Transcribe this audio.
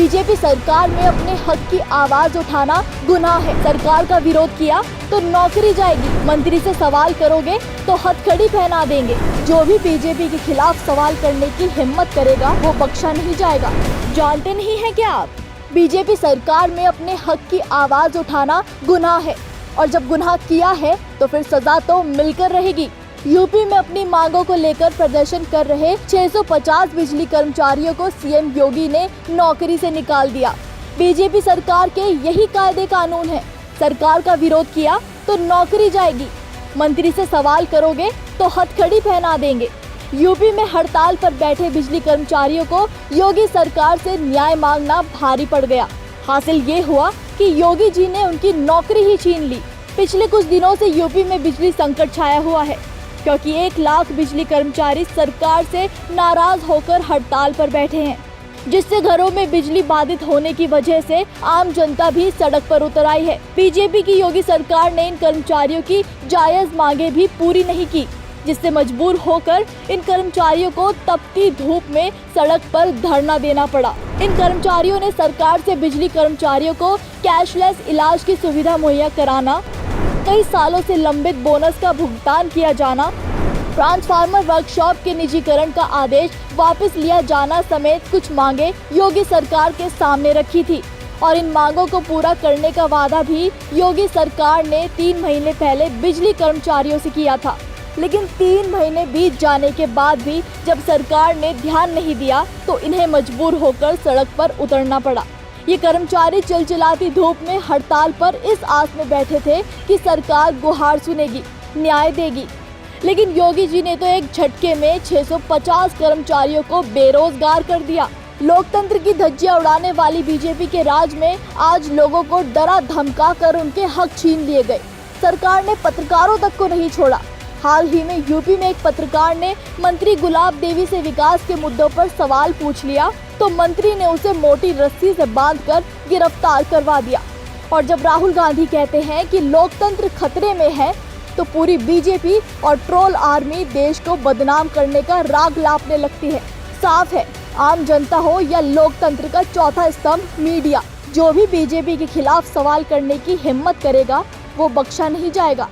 BJP सरकार में अपने हक की आवाज उठाना गुनाह है। सरकार का विरोध किया तो नौकरी जाएगी, मंत्री से सवाल करोगे तो हथकड़ी पहना देंगे। जो भी बीजेपी के खिलाफ सवाल करने की हिम्मत करेगा वो बख्शा नहीं जाएगा। जानते नहीं है क्या आप, बीजेपी सरकार में अपने हक की आवाज उठाना गुनाह है और जब गुनाह किया है तो फिर सजा तो मिलकर रहेगी। यूपी में अपनी मांगों को लेकर प्रदर्शन कर रहे 650 बिजली कर्मचारियों को सीएम योगी ने नौकरी से निकाल दिया। बीजेपी सरकार के यही कायदे कानून है। सरकार का विरोध किया तो नौकरी जाएगी, मंत्री से सवाल करोगे तो हथकड़ी पहना देंगे। यूपी में हड़ताल पर बैठे बिजली कर्मचारियों को योगी सरकार से न्याय मांगना भारी पड़ गया। हासिल ये हुआ कि योगी जी ने उनकी नौकरी ही छीन ली। पिछले कुछ दिनों से यूपी में बिजली संकट छाया हुआ है क्योंकि 1 लाख बिजली कर्मचारी सरकार से नाराज होकर हड़ताल पर बैठे हैं, जिससे घरों में बिजली बाधित होने की वजह से आम जनता भी सड़क पर उतर आई है। बीजेपी की योगी सरकार ने इन कर्मचारियों की जायज मांगे भी पूरी नहीं की, जिससे मजबूर होकर इन कर्मचारियों को तपती धूप में सड़क पर धरना देना पड़ा। इन कर्मचारियों ने सरकार से बिजली कर्मचारियों को कैशलेस इलाज की सुविधा मुहैया कराना, कई सालों से लंबित बोनस का भुगतान किया जाना, ट्रांसफार्मर वर्कशॉप के निजीकरण का आदेश वापस लिया जाना समेत कुछ मांगे योगी सरकार के सामने रखी थी और इन मांगों को पूरा करने का वादा भी योगी सरकार ने 3 महीने पहले बिजली कर्मचारियों से किया था। लेकिन 3 महीने बीत जाने के बाद भी जब सरकार ने ध्यान नहीं दिया तो इन्हें मजबूर होकर सड़क पर उतरना पड़ा। ये कर्मचारी चिलचिलाती धूप में हड़ताल पर इस आस में बैठे थे कि सरकार गुहार सुनेगी, न्याय देगी। लेकिन योगी जी ने तो एक झटके में 650 कर्मचारियों को बेरोजगार कर दिया। लोकतंत्र की धज्जियां उड़ाने वाली बीजेपी के राज में आज लोगों को डरा धमका कर उनके हक छीन लिए गए। सरकार ने पत्रकारों तक को नहीं छोड़ा। हाल ही में यूपी में एक पत्रकार ने मंत्री गुलाब देवी से विकास के मुद्दों पर सवाल पूछ लिया तो मंत्री ने उसे मोटी रस्सी से बांधकर गिरफ्तार करवा दिया। और जब राहुल गांधी कहते हैं कि लोकतंत्र खतरे में है तो पूरी बीजेपी और ट्रोल आर्मी देश को बदनाम करने का राग लापने लगती है। साफ है, आम जनता हो या लोकतंत्र का चौथा स्तंभ मीडिया, जो भी बीजेपी के खिलाफ सवाल करने की हिम्मत करेगा वो बख्शा नहीं जाएगा।